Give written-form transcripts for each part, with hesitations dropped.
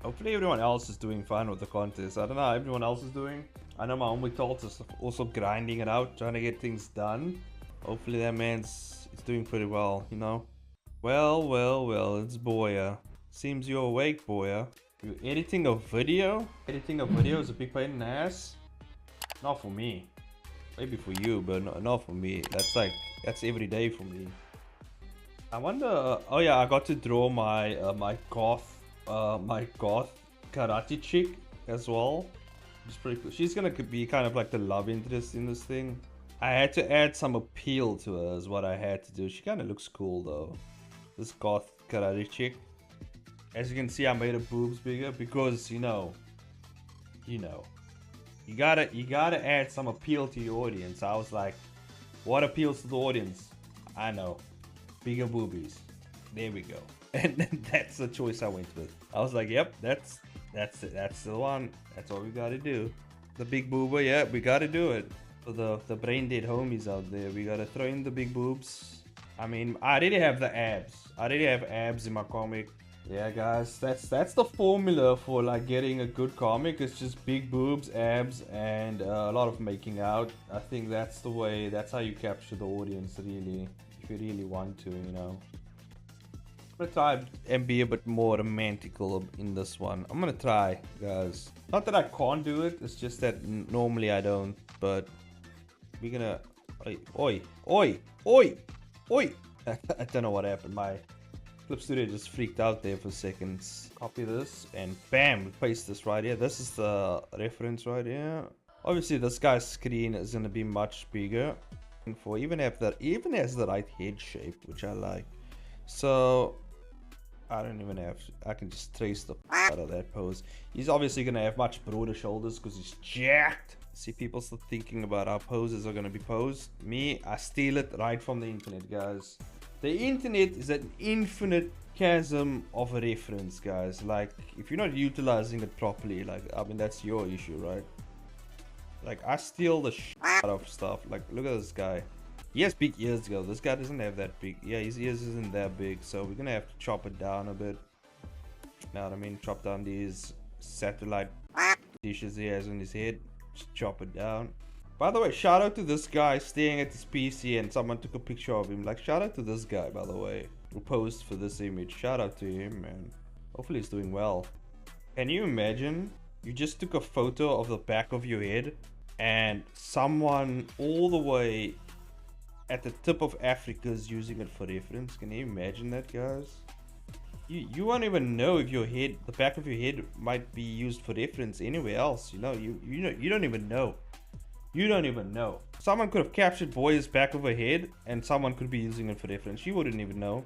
Hopefully everyone else is doing fine with the contest. I don't know how everyone else is doing. I know my homie Talt is also grinding it out, trying to get things done. Hopefully that man's is doing pretty well, you know? Well, it's Boya. Seems you're awake, Boya. You editing a video? Editing a video is a big pain in the ass? Not for me. Maybe for you, but not for me. That's every day for me. I wonder. Oh yeah, I got to draw my my goth karate chick as well. It's pretty cool. She's gonna be kind of like the love interest in this thing. I had to add some appeal to her, is what I had to do. She kind of looks cool though. This goth karate chick. As you can see, I made her boobs bigger because you gotta add some appeal to your audience. I was like, what appeals to the audience? I know. Bigger boobies. There we go. And that's the choice I went with. I was like, yep, that's it. That's the one. That's what we gotta do. The big boober, yeah, we gotta do it. For the brain dead homies out there, we gotta throw in the big boobs. I mean, I already have the abs. I already have abs in my comic. Yeah, guys, that's the formula for like getting a good comic. It's just big boobs, abs, and a lot of making out. I think that's the way. That's how you capture the audience, really. If you really want to, you know. I'm gonna try and be a bit more romantical in this one. I'm gonna try, guys. Not that I can't do it. It's just that normally I don't. But we're gonna. Oi! I don't know what happened. My Clip Studio just freaked out there for seconds. Copy this and bam, we paste this right here. This is the reference right here. Obviously, this guy's screen is gonna be much bigger. For even has the right head shape, which I like. So I don't even have to, I can just trace the out of that pose. He's obviously gonna have much broader shoulders because he's jacked. See, people still thinking about how poses are gonna be posed. Me, I steal it right from the internet, guys. The internet is an infinite chasm of a reference, guys. Like, if you're not utilizing it properly, like, I mean, that's your issue, right? Like, I steal the out of stuff. Like, look at this guy. He has big ears, girl. This guy doesn't have that big. Yeah, his ears isn't that big, so we're gonna have to chop it down a bit. Know what I mean? Chop down these satellite dishes he has on his head. Just chop it down. By the way, shout out to this guy staying at his PC and someone took a picture of him. Like, shout out to this guy, by the way, who posed for this image. Shout out to him, man. Hopefully he's doing well. Can you imagine? You just took a photo of the back of your head and someone all the way at the tip of Africa is using it for reference. Can you imagine that, guys? You won't even know if your head, the back of your head, might be used for reference anywhere else. You know, you don't even know. You don't even know. Someone could have captured Boy's back of her head and someone could be using it for reference. You wouldn't even know.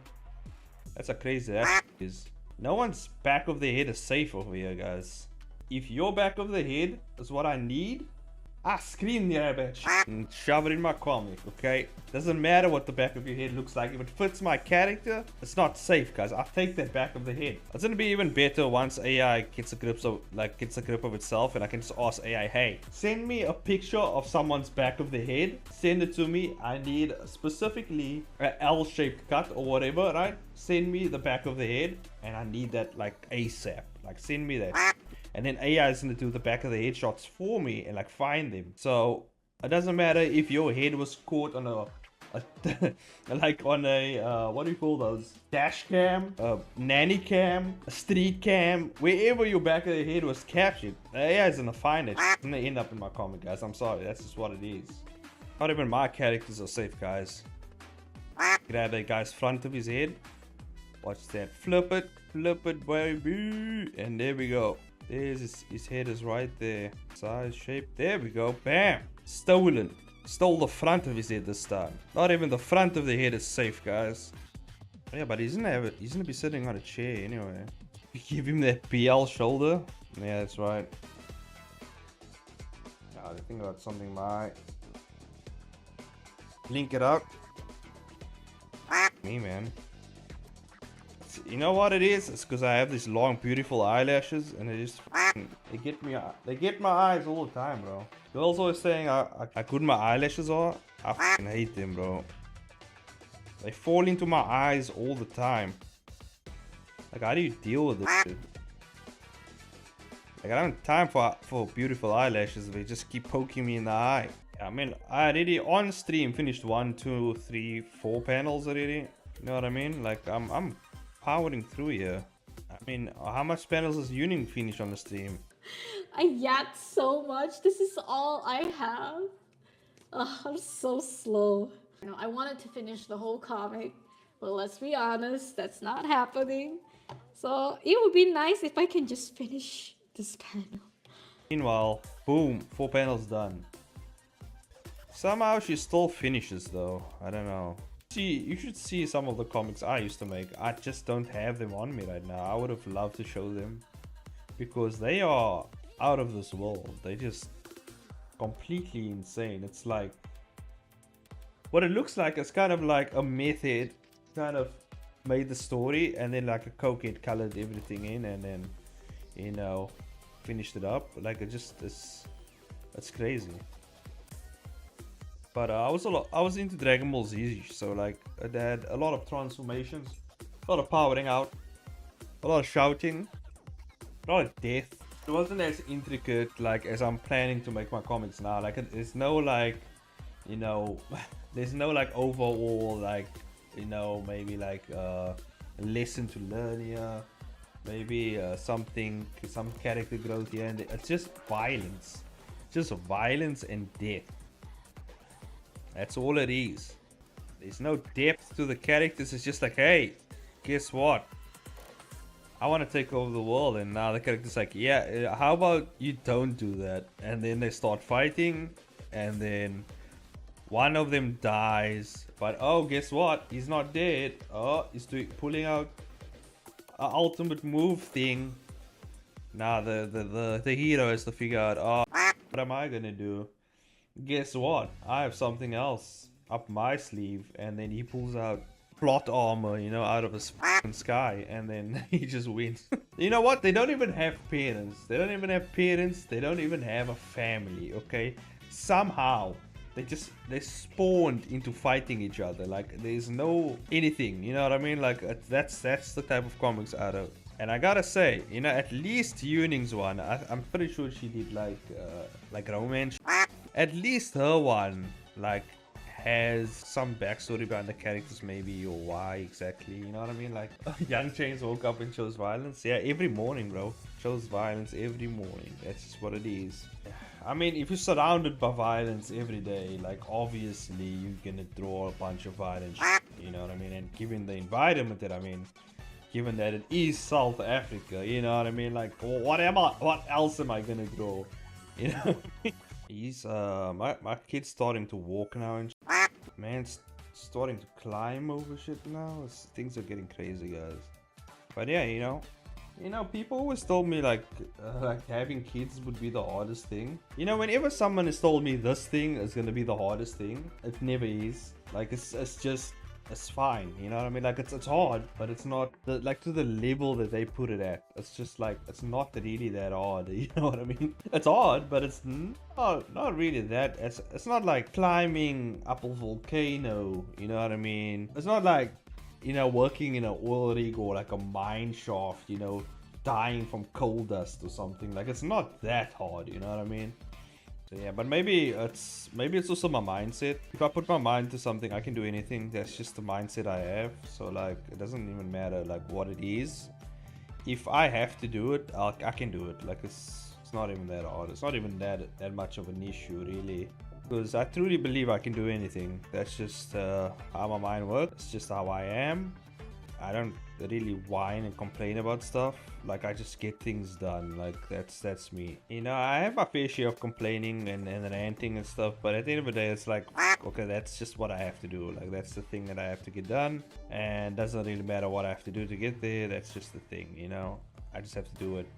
That's how crazy that is. No one's back of their head is safe over here, guys. If your back of the head is what I need, I screen grab it and shove it in my comic, okay? Doesn't matter what the back of your head looks like. If it fits my character, it's not safe, guys. I'll take that back of the head. It's gonna be even better once AI gets a grip of itself and I can just ask AI, hey, send me a picture of someone's back of the head. Send it to me. I need specifically an L-shaped cut or whatever, right? Send me the back of the head and I need that like ASAP. Like, send me that. And then AI is going to do the back of the headshots for me and like find them. So it doesn't matter if your head was caught on a like on a what do you call those, dash cam, nanny cam, a street cam, wherever your back of the head was captured, the AI is going to find it. It's going to end up in my comic, guys. I'm sorry, that's just what it is. Not even my characters are safe, guys. Grab that guy's front of his head, watch that, flip it baby, and there we go. There's his head is right there. Size, shape. There we go. Bam! Stolen. Stole the front of his head this time. Not even the front of the head is safe, guys. Yeah, but he's gonna have it. He's gonna be sitting on a chair anyway. You give him that BL shoulder. Yeah, that's right. I think about something might link it up. Me, man. You know what it is? It's because I have these long, beautiful eyelashes, and they get my eyes all the time, bro. Girls always saying how good my eyelashes are. I hate them, bro. They fall into my eyes all the time. Like, how do you deal with this shit? Like, I don't have time for beautiful eyelashes. They just keep poking me in the eye. I mean, I already on stream finished 1, 2, 3, 4 panels already. You know what I mean? Like, I'm powering through here. I mean, how much panels does Yuuning finish on the stream? I yacked so much. This is all I have. Ugh, I'm so slow. You know, I wanted to finish the whole comic, but let's be honest, that's not happening. So it would be nice if I can just finish this panel. Meanwhile, boom, 4 panels done. Somehow she still finishes though. I don't know. See, you should see some of the comics I used to make. I just don't have them on me right now. I would have loved to show them because they are out of this world. They just completely insane. It's like what it looks like is kind of like a method kind of made the story and then like a cokehead colored everything in and then, you know, finished it up. Like it just is, it's crazy. But I was into Dragon Ball Z, so like it had a lot of transformations, a lot of powering out, a lot of shouting, a lot of death. It wasn't as intricate like as I'm planning to make my comics now. Like there's no like, you know, there's no like overall like, you know, maybe like a lesson to learn here, maybe some character growth here, and it's just violence and death. That's all it is. There's no depth to the characters. It's just like, hey, guess what? I want to take over the world. And now the character's like, yeah, how about you don't do that? And then they start fighting. And then one of them dies. But oh, guess what? He's not dead. Oh, he's pulling out an ultimate move thing. Now the hero has to figure out, oh, what am I going to do? Guess what? I have something else up my sleeve, and then he pulls out plot armor, you know, out of his sky, and then he just wins. You know what? They don't even have parents. They don't even have a family. Okay, somehow they spawned into fighting each other. Like there's no anything. You know what I mean? Like that's the type of comics out of. And I gotta say, you know, at least Yuuning's one, I'm pretty sure she did like romance. At least her one, like, has some backstory behind the characters, maybe, or why exactly, you know what I mean? Like, Young Chains woke up and chose violence. Yeah, every morning, bro. Shows violence every morning. That's just what it is. I mean, if you're surrounded by violence every day, like, obviously, you're gonna draw a bunch of violence, you know what I mean? And given the environment that I'm in, given that it is South Africa, you know what I mean? Like, what else am I gonna draw? You know? He's my kid's starting to walk now and man's starting to climb over shit now. Things are getting crazy, guys. But yeah, you know, people always told me like having kids would be the hardest thing. You know, whenever someone has told me this thing is gonna be the hardest thing, it never is. Like it's fine, you know what I mean? Like it's hard, but it's not like to the level that they put it at. It's just like it's not really that hard, you know what I mean? It's hard, but it's not really that. It's not like climbing up a volcano, you know what I mean? It's not like, you know, working in an oil rig or like a mine shaft, you know, dying from coal dust or something. Like it's not that hard, you know what I mean? Yeah, but maybe it's also my mindset. If I put my mind to something, I can do anything. That's just the mindset I have. So like it doesn't even matter like what it is. If I have to do it, I can do it. Like it's not even that hard. It's not even that much of an issue really. Because I truly believe I can do anything. That's just how my mind works. It's just how I am. I don't really whine and complain about stuff. Like I just get things done. Like that's me. You know, I have my fair share of complaining and ranting and stuff, but at the end of the day it's like, okay, that's just what I have to do. Like that's the thing that I have to get done, and doesn't really matter what I have to do to get there. That's just the thing, you know. I just have to do it.